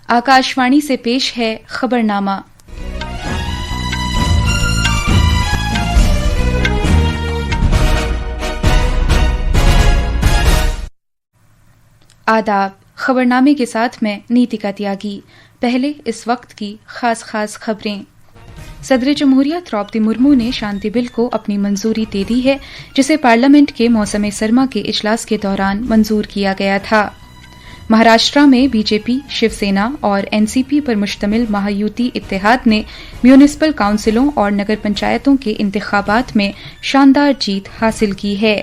आकाशवाणी से पेश है खबरनामा। आदाब, खबरनामे के साथ मैं नीतिका त्यागी। पहले इस वक्त की खास खबरें। सदर जमहूरिया द्रौपदी मुर्मू ने शांति बिल को अपनी मंजूरी दे दी है, जिसे पार्लियामेंट के मौसम सरमा के इजलास के दौरान मंजूर किया गया था। महाराष्ट्र में बीजेपी, शिवसेना और एनसीपी पर मुश्तमिल महायुति इत्तेहाद ने म्यूनिसिपल काउंसिलों और नगर पंचायतों के इंतखाबात में शानदार जीत हासिल की है।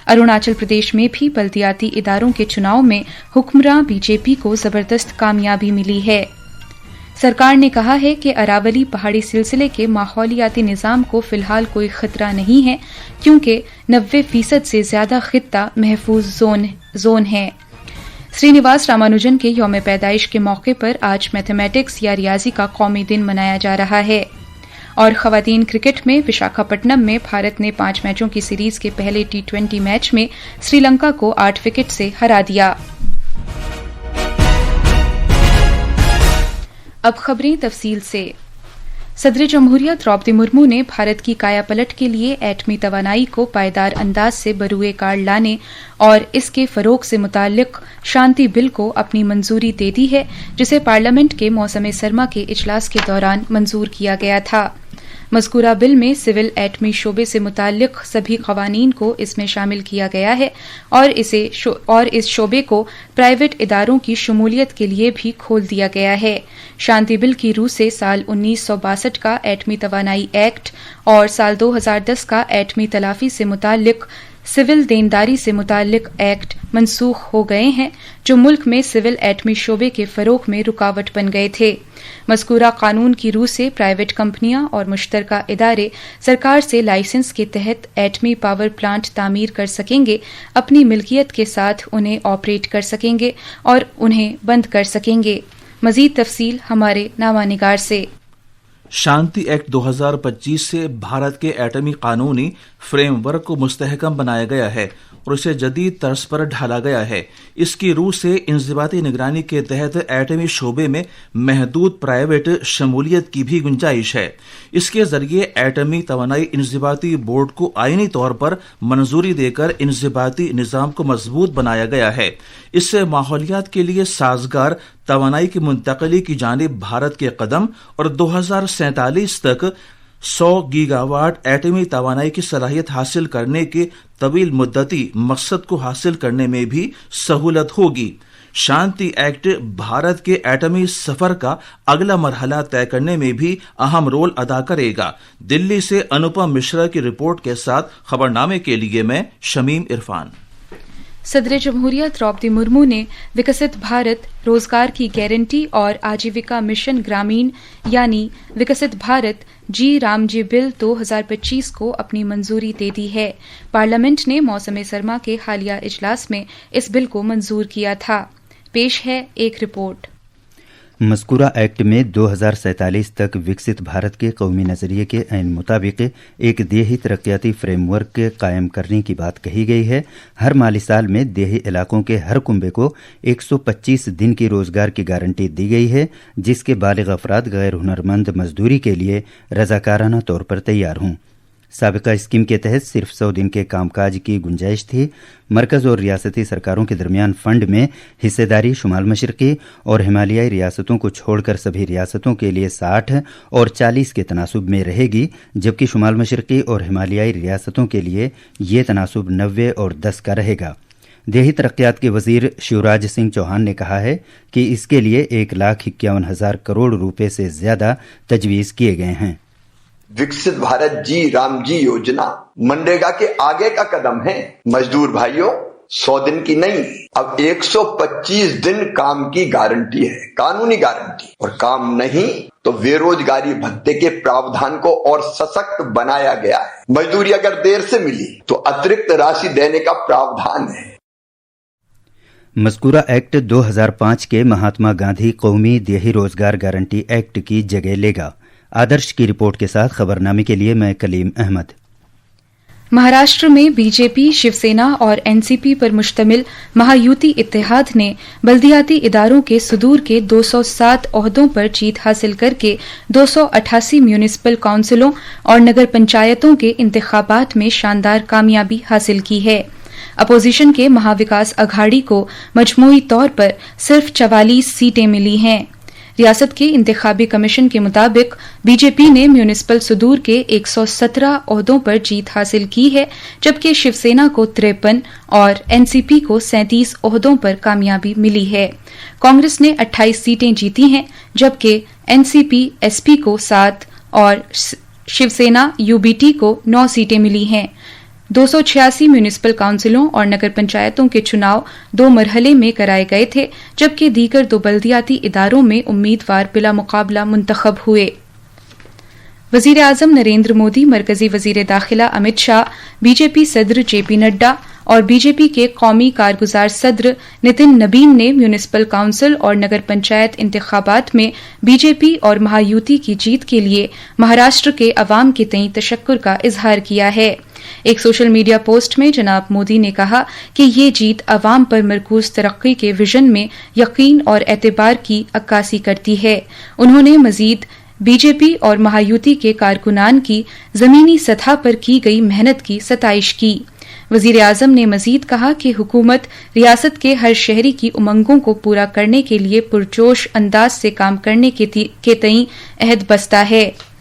अरुणाचल प्रदेश में भी बल्दियाती इदारों के चुनाव में हुक्मरां बीजेपी को जबरदस्त कामयाबी मिली है। सरकार ने कहा है कि अरावली पहाड़ी सिलसिले के माहौलियाती निज़ाम को फिलहाल कोई खतरा नहीं है, क्योंकि 90% से ज्यादा खित्ता महफूज जोन है। श्रीनिवास रामानुजन के यौम पैदाइश के मौके पर आज मैथमेटिक्स या रियाजी का कौमी दिन मनाया जा रहा है। और खवातीन क्रिकेट में विशाखापट्टनम में भारत ने 5 मैचों की सीरीज के पहले T20 मैच में श्रीलंका को 8 विकेट से हरा दिया। अब खबरें तफसील से। सदर जमहूरिया द्रौपदी मुर्मू ने भारत की काया पलट के लिए एटमी तवानाई को पायदार अंदाज से बरूए कार लाने और इसके फरोग से मुताल्लिक शांति बिल को अपनी मंजूरी दे दी है, जिसे पार्लियामेंट के मौसम सरमा के इजलास के दौरान मंजूर किया गया था। मज़कूरा बिल में सिविल एटमी शोबे से मुताल्लिक सभी कवानीन को इसमें शामिल किया गया है और इस शोबे को प्राइवेट इदारों की शमूलियत के लिए भी खोल दिया गया है। शांति बिल की रूह से साल 1962 का एटमी तवानाई एक्ट और साल 2010 का एटमी तलाफी से मुताल्लिक सिविल देनदारी से मुताल्लिक एक्ट मनसूख हो गए हैं, जो मुल्क में सिविल एटमी शोबे के फरोग में रुकावट बन गए थे। मज़कूरा कानून की रूह से प्राइवेट कंपनियां और मुश्तरका इदारे सरकार से लाइसेंस के तहत एटमी पावर प्लांट तामीर कर सकेंगे, अपनी मिल्कियत के साथ उन्हें ऑपरेट कर सकेंगे और उन्हें बंद कर सकेंगे। मज़ीद तफसील हमारे नामानिगार से। शांति एक्ट 2025 से भारत के एटमी कानूनी फ्रेमवर्क को मुस्तहकम बनाया गया है और इसे जदीद तर्ज पर ढाला गया है। इसकी रूह से इंज़िबाती निगरानी के तहत एटमी शोबे में महदूद प्राइवेट शमूलियत की भी गुंजाइश है। इसके जरिए एटमी तवानाई इंज़िबाती बोर्ड को आईनी तौर पर मंजूरी देकर इंज़िबाती निज़ाम को मजबूत बनाया गया है। इससे माहौलियात के लिए साजगार तवानाई की मुंतकली की जानिब भारत के कदम और 2047 तक 100 गीगावाट एटमी तवानाई की सलाहियत हासिल करने के तवील मुद्दती मकसद को हासिल करने में भी सहूलत होगी। शांति एक्ट भारत के एटमी सफर का अगला मरहला तय करने में भी अहम रोल अदा करेगा। दिल्ली से अनुपम मिश्रा की रिपोर्ट के साथ खबरनामे के लिए मैं शमीम इरफान। सदर जमहूरिया द्रौपदी मुर्मू ने विकसित भारत, रोजगार की गारंटी और आजीविका मिशन ग्रामीण यानी विकसित भारत जी रामजी बिल 2025 को अपनी मंजूरी दे दी है। पार्लियामेंट ने मौसम सरमा के हालिया इजलास में इस बिल को मंजूर किया था। पेश है एक रिपोर्ट। मज़कूरा एक्ट में 2047 तक विकसित भारत के कौमी नज़रिए के ऐन मुताबिक एक देही तरक्याती फ्रेमवर्क कायम करने की बात कही गई है। हर माली साल में देही इलाकों के हर कुंबे को 125 दिन की रोजगार की गारंटी दी गई है, जिसके बालिग अफराद गैर हुनरमंद मजदूरी के लिए रजाकाराना तौर पर तैयार हों। साबिका स्कीम के तहत सिर्फ 100 दिन के कामकाज की गुंजाइश थी। मरकज और रियासती सरकारों के दरमियान फंड में हिस्सेदारी शुमाल मशरकी और हिमालयाई रियासतों को छोड़कर सभी रियासतों के लिए 60 और 40 के तनासुब में रहेगी, जबकि शुमाल मशरकी और हिमालयाई रियासतों के लिए ये तनासुब 90 और 10 का रहेगा। देही तरक्यात के वजीर शिवराज सिंह चौहान ने कहा है कि इसके लिए 1,51,000 करोड़ रुपए से ज्यादा तजवीज किए गए हैं। विकसित भारत जी राम जी योजना मनरेगा के आगे का कदम है। मजदूर भाइयों, 100 दिन की नहीं, अब 125 दिन काम की गारंटी है, कानूनी गारंटी। और काम नहीं तो बेरोजगारी भत्ते के प्रावधान को और सशक्त बनाया गया है। मजदूरी अगर देर से मिली तो अतिरिक्त राशि देने का प्रावधान है। मज़कूरा एक्ट 2005 के महात्मा गांधी कौमी देही रोजगार गारंटी एक्ट की जगह लेगा। आदर्श की रिपोर्ट के साथ खबरनामे के लिए मैं कलीम अहमद। महाराष्ट्र में बीजेपी, शिवसेना और एनसीपी पर मुश्तमिल महायुति इत्तेहाद ने बल्दियाती इदारों के सुदूर के 207 ओहदों पर जीत हासिल करके 288 म्यूनिसिपल काउंसिलों और नगर पंचायतों के इंतखाबात में शानदार कामयाबी हासिल की है। अपोजिशन के महाविकास अघाड़ी को मजमूई तौर पर सिर्फ 44 सीटें मिली हैं। रियासत के इंतखाबी कमीशन के मुताबिक बीजेपी ने म्यूनिसिपल सुदूर के 117 ओहदों पर जीत हासिल की है, जबकि शिवसेना को 53 और एनसीपी को 37 ओहदों पर कामयाबी मिली है। कांग्रेस ने 28 सीटें जीती हैं, जबकि एनसीपी एसपी को 7 और शिवसेना यूबीटी को 9 सीटें मिली हैं। 286 म्यूनिसिपल काउंसिलों और नगर पंचायतों के चुनाव 2 मरहले में कराए गए थे, जबकि दीगर 2 बल्दियाती इदारों में उम्मीदवार बिला मुकाबला मुंतखब हुए। वजीर आजम नरेंद्र मोदी, मरकजी वजीर दाखिला अमित शाह, बीजेपी सदर जेपी नड्डा और बीजेपी के कौमी कारगुजार सदर नितिन नबीन ने म्यूनिसिपल काउंसिल और नगर पंचायत इंतखाबात में बीजेपी और महायुति की जीत के लिए महाराष्ट्र के अवाम के तई तशक्कुर का इजहार किया है। एक सोशल मीडिया पोस्ट में जनाब मोदी ने कहा कि ये जीत अवाम पर मरकूज तरक्की के विजन में यकीन और एतबार की अक्कासी करती है। उन्होंने मजीद बीजेपी और महायुति के कारकुनान की जमीनी सतह पर की गई मेहनत की सताइश की। वजीर आजम ने मजीद कहा कि हुकूमत रियासत के हर शहरी की उमंगों को पूरा करने के लिए पुरजोश अंदाज से काम करने के तई अहद बस्ता है।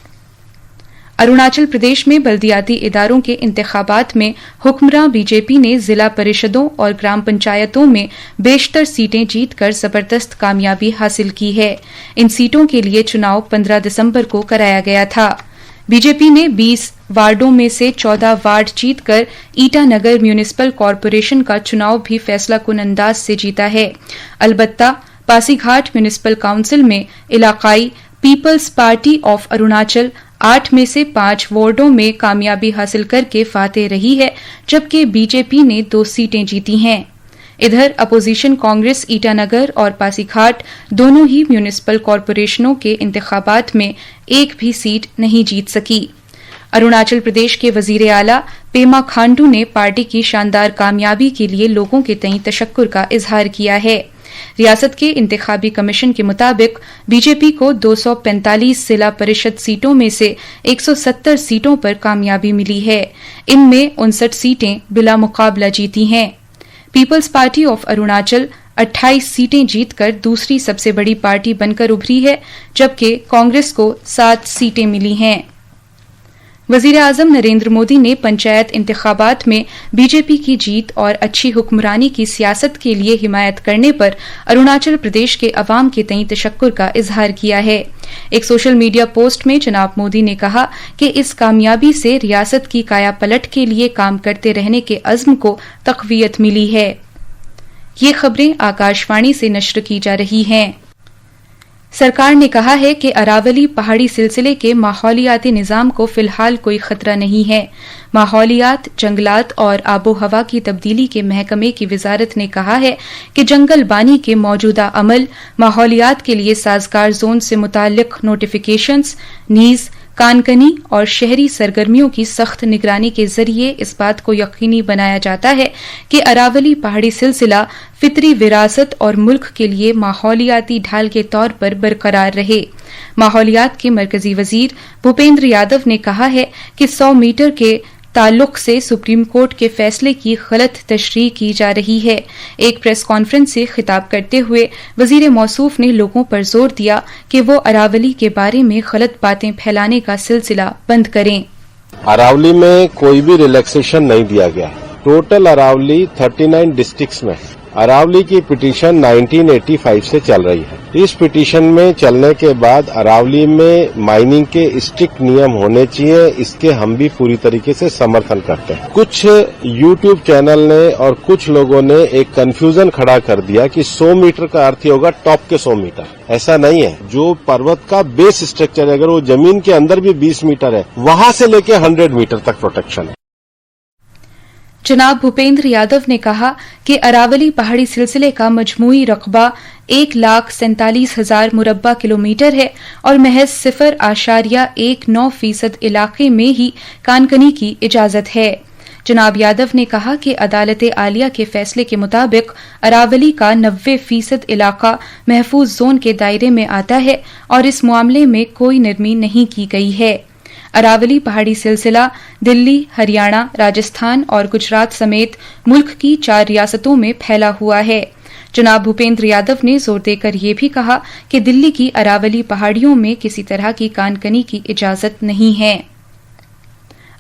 अरुणाचल प्रदेश में बल्दियाती इदारों के इंतखाबात में हुक्मरां बीजेपी ने जिला परिषदों और ग्राम पंचायतों में बेशतर सीटें जीतकर जबरदस्त कामयाबी हासिल की है। इन सीटों के लिए चुनाव 15 दिसंबर को कराया गया था। बीजेपी ने 20 वार्डों में से 14 वार्ड जीतकर ईटानगर म्यूनिसिपल कॉरपोरेशन का चुनाव भी फैसलाकुन अंदाज से जीता है। अलबत्ता पासीघाट म्यूनिसिपल काउंसिल में इलाकाई पीपल्स पार्टी ऑफ अरुणाचल 8 में से 5 वार्डों में कामयाबी हासिल करके फातेह रही है, जबकि बीजेपी ने 2 सीटें जीती हैं। इधर अपोजिशन कांग्रेस ईटानगर और पासीघाट दोनों ही म्यूनिसिपल कॉरपोरेशनों के इंतखाबात में एक भी सीट नहीं जीत सकी। अरुणाचल प्रदेश के वजीर आला पेमा खांडू ने पार्टी की शानदार कामयाबी के लिए लोगों के तई तशक्कुर का इजहार किया है। रियासत के इंतखाबी कमीशन के मुताबिक बीजेपी को 245 जिला परिषद सीटों में से 170 सीटों पर कामयाबी मिली है। इनमें 59 सीटें बिला मुकाबला जीती हैं। पीपल्स पार्टी ऑफ अरुणाचल 28 सीटें जीतकर दूसरी सबसे बड़ी पार्टी बनकर उभरी है, जबकि कांग्रेस को 7 सीटें मिली हैं। वजीर आजम नरेंद्र मोदी ने पंचायत इंतखाबात में बीजेपी की जीत और अच्छी हुक्मरानी की सियासत के लिए हिमायत करने पर अरुणाचल प्रदेश के अवाम के तई तशक्कुर का इजहार किया है। एक सोशल मीडिया पोस्ट में जनाब मोदी ने कहा कि इस कामयाबी से रियासत की काया पलट के लिए काम करते रहने के अज़्म को तक़वियत मिली है। ये खबरें आकाशवाणी से नश्र की जा रही हैं। सरकार ने कहा है कि अरावली पहाड़ी सिलसिले के माहौलियाती निज़ाम को फिलहाल कोई खतरा नहीं है। माहौलियात, जंगलात और आबो हवा की तब्दीली के महकमे की वजारत ने कहा है कि जंगल बानी के मौजूदा अमल, माहौलियात के लिए साजगार जोन से मुताल्लिक नोटिफिकेशंस, नीज़ कानकनी और शहरी सरगर्मियों की सख्त निगरानी के जरिए इस बात को यकीनी बनाया जाता है कि अरावली पहाड़ी सिलसिला फितरी विरासत और मुल्क के लिए माहौलियाती ढाल के तौर पर बरकरार रहे। माहौलियात के मरकजी वजीर भूपेंद्र यादव ने कहा है कि 100 मीटर के ताल्लुक से सुप्रीम कोर्ट के फैसले की गलत तशरीह की जा रही है। एक प्रेस कॉन्फ्रेंस से खिताब करते हुए वजीर मौसूफ ने लोगों पर जोर दिया कि वो अरावली के बारे में गलत बातें फैलाने का सिलसिला बंद करें। अरावली में कोई भी रिलैक्सेशन नहीं दिया गया। टोटल अरावली 39 डिस्ट्रिक्ट्स में अरावली की पिटीशन 1985 से चल रही है। इस पिटीशन में चलने के बाद अरावली में माइनिंग के स्ट्रिक्ट नियम होने चाहिए, इसके हम भी पूरी तरीके से समर्थन करते हैं। कुछ यूट्यूब चैनल ने और कुछ लोगों ने एक कंफ्यूजन खड़ा कर दिया कि 100 मीटर का अर्थ होगा टॉप के 100 मीटर। ऐसा नहीं है। जो पर्वत का बेस स्ट्रक्चर है, अगर वो जमीन के अंदर भी 20 मीटर है, वहां से लेके 100 मीटर तक प्रोटेक्शन है। जनाब भूपेंद्र यादव ने कहा कि अरावली पहाड़ी सिलसिले का मजमूई रकबा 1,47,000 मुरब्बा किलोमीटर है और महज 0.19% इलाके में ही कानकनी की इजाजत है। جناب یادو نے کہا کہ عدالت عالیہ کے فیصلے کے مطابق اراولی کا 90% علاقہ محفوظ زون کے دائرے میں آتا ہے اور اس معاملے میں کوئی نرمی نہیں کی گئی ہے۔ اراولی پہاڑی سلسلہ دلی، ہریانہ، راجستھان اور گجرات سمیت ملک کی 4 ریاستوں میں پھیلا ہوا ہے۔ جناب بھوپیندر یادو نے زور دے کر یہ بھی کہا کہ دلی کی اراولی پہاڑیوں میں کسی طرح کی کان کنی کی اجازت نہیں ہے۔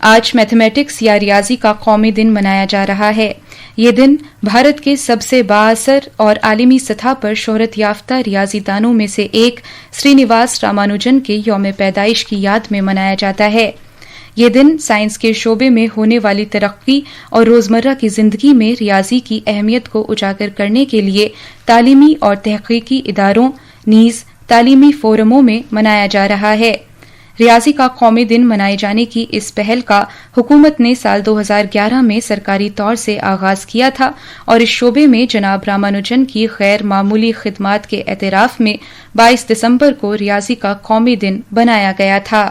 آج میتھمیٹکس یا ریاضی کا قومی دن منایا جا رہا ہے۔ یہ دن بھارت کے سب سے بااثر اور عالمی سطح پر شہرت یافتہ ریاضی دانوں میں سے ایک سرینیواس رامانوجن کے یوم پیدائش کی یاد میں منایا جاتا ہے۔ یہ دن سائنس کے شعبے میں ہونے والی ترقی اور روزمرہ کی زندگی میں ریاضی کی اہمیت کو اجاگر کرنے کے لیے تعلیمی اور تحقیقی اداروں نیز تعلیمی فورموں میں منایا جا رہا ہے۔ ریاضی کا قومی دن منائے جانے کی اس پہل کا حکومت نے سال 2011 میں سرکاری طور سے آغاز کیا تھا اور اس شعبے میں جناب رامانوجن کی غیر معمولی خدمات کے اعتراف میں 22 دسمبر کو ریاضی کا قومی دن بنایا گیا تھا۔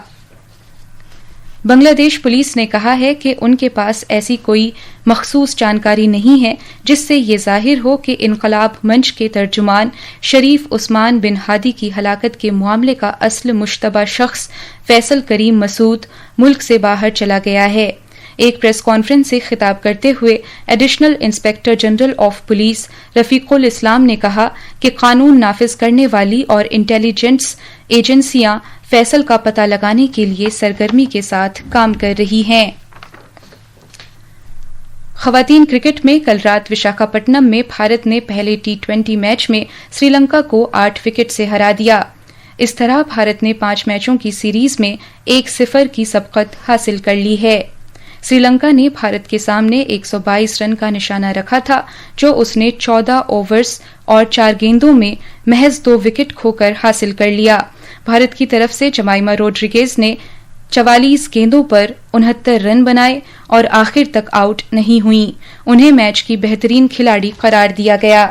بنگلہ دیش پولیس نے کہا ہے کہ ان کے پاس ایسی کوئی مخصوص جانکاری نہیں ہے جس سے یہ ظاہر ہو کہ انقلاب منچ کے ترجمان شریف عثمان بن ہادی کی ہلاکت کے معاملے کا اصل مشتبہ شخص فیصل کریم مسعود ملک سے باہر چلا گیا ہے۔ ایک پریس کانفرنس سے خطاب کرتے ہوئے additional inspector general of police Rafiq ul Islam نے کہا کہ قانون نافذ کرنے والی اور انٹیلیجنس ایجنسیاں فیصل کا پتہ لگانے کے لیے سرگرمی کے ساتھ کام کر رہی ہیں۔ خواتین کرکٹ میں کل رات وشاکھاپٹنم میں بھارت نے پہلے T20 میچ میں سری لنکا کو 8 وکٹ سے ہرا دیا۔ اس طرح بھارت نے 5 میچوں کی سیریز میں 1-0 کی سبقت حاصل کر لی ہے۔ سری لنکا نے بھارت کے سامنے 122 رن کا نشانہ رکھا تھا جو اس نے 14 اوورز اور 4 گیندوں میں محض 2 وکٹ کھو کر حاصل کر لیا۔ بھارت کی طرف سے جمائما روڈریگز نے 44 گیندوں پر 69 رن بنائے اور آخر تک آؤٹ نہیں ہوئیں۔ انہیں میچ کی بہترین کھلاڑی قرار دیا گیا۔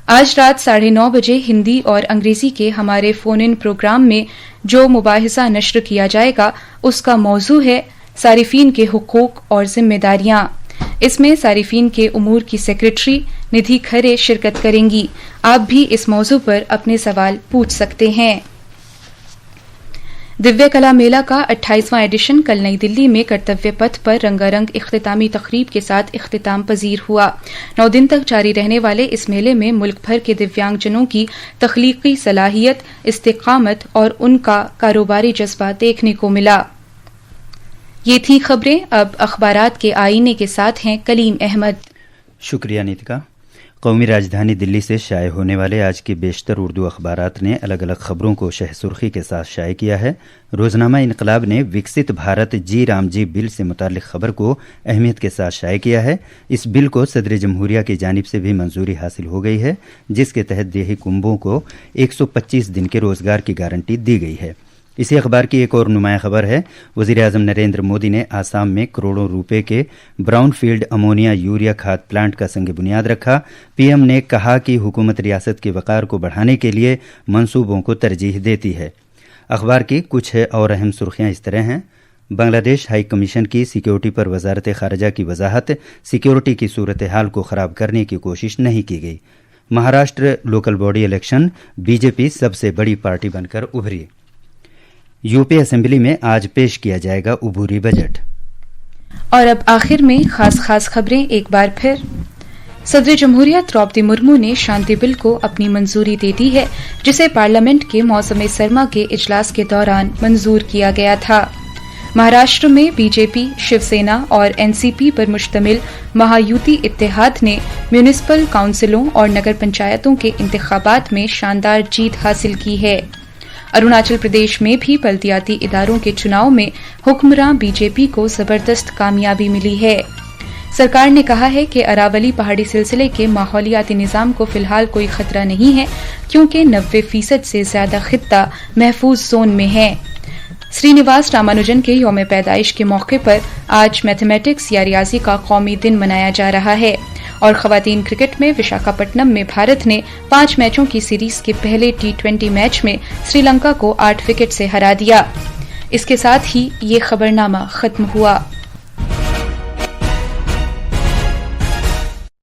آج رات 9:30 بجے ہندی اور انگریزی کے ہمارے فون ان پروگرام میں جو مباحثہ نشر کیا جائے گا اس کا موضوع ہے صارفین کے حقوق اور ذمہ داریاں۔ اس میں صارفین کے امور کی سیکرٹری ندھی کھرے شرکت کریں گی۔ آپ بھی اس موضوع پر اپنے سوال پوچھ سکتے ہیں۔ دیویہ کلا میلہ کا 28واں ایڈیشن کل نئی دلی میں کرتویہ پتھ پر رنگا رنگ اختتامی تقریب کے ساتھ اختتام پذیر ہوا۔ 9 دن تک جاری رہنے والے اس میلے میں ملک بھر کے دیویانگ جنوں کی تخلیقی صلاحیت، استقامت اور ان کا کاروباری جذبہ دیکھنے کو ملا۔ یہ تھی خبریں۔ اب اخبارات کے آئینے کے ساتھ ہیں کلیم احمد۔ شکریہ نیتکا۔ قومی راجدھانی دلی سے شائع ہونے والے آج کے بیشتر اردو اخبارات نے الگ الگ خبروں کو شہ سرخی کے ساتھ شائع کیا ہے۔ روزنامہ انقلاب نے وکست بھارت جی رام جی بل سے متعلق خبر کو اہمیت کے ساتھ شائع کیا ہے۔ اس بل کو صدر جمہوریہ کی جانب سے بھی منظوری حاصل ہو گئی ہے جس کے تحت دیہی کنبوں کو 125 دن کے روزگار کی گارنٹی دی گئی ہے۔ اسی اخبار کی ایک اور نمایاں خبر ہے، وزیر اعظم نریندر مودی نے آسام میں کروڑوں روپے کے براؤن فیلڈ امونیا یوریا کھاد پلانٹ کا سنگ بنیاد رکھا۔ پی ایم نے کہا کہ حکومت ریاست کے وقار کو بڑھانے کے لیے منصوبوں کو ترجیح دیتی ہے۔ اخبار کی کچھ اور اہم سرخیاں اس طرح ہیں۔ بنگلہ دیش ہائی کمیشن کی سیکیورٹی پر وزارت خارجہ کی وضاحت، سیکیورٹی کی صورتحال کو خراب کرنے کی کوشش نہیں کی گئی۔ Maharashtra local body election, B J P سب سے بڑی پارٹی بن کر ابھری۔ یو پی اسمبلی میں آج پیش کیا جائے گا عبوری بجٹ۔ اور اب آخر میں خاص خبریں ایک بار پھر۔ صدر جمہوریہ دروپدی مرمو نے شانتی بل کو اپنی منظوری دے دی ہے جسے پارلیمنٹ کے موسم سرما کے اجلاس کے دوران منظور کیا گیا تھا۔ مہاراشٹر میں بی جے پی، شیو سینا اور این سی پی پر مشتمل مہایوتی اتحاد نے میونسپل کونسلوں اور نگر پنچایتوں کے انتخابات میں شاندار جیت حاصل کی ہے۔ اروناچل پردیش میں بھی بلدیاتی اداروں کے چناؤ میں حکمراں بی جے پی کو زبردست کامیابی ملی ہے۔ سرکار نے کہا ہے کہ اراولی پہاڑی سلسلے کے ماحولیاتی نظام کو فی الحال کوئی خطرہ نہیں ہے کیونکہ 90% سے زیادہ خطہ محفوظ زون میں ہے۔ سرینیواس رامانوجن کے یوم پیدائش کے موقع پر آج میتھمیٹکس یا ریاضی کا قومی دن منایا جا رہا ہے۔ اور خواتین کرکٹ میں وشاکھاپٹنم میں بھارت نے 5 میچوں کی سیریز کے پہلے T20 میچ میں سری لنکا کو 8 وکٹ سے ہرا دیا۔ اس کے ساتھ ہی یہ خبرنامہ ختم ہوا۔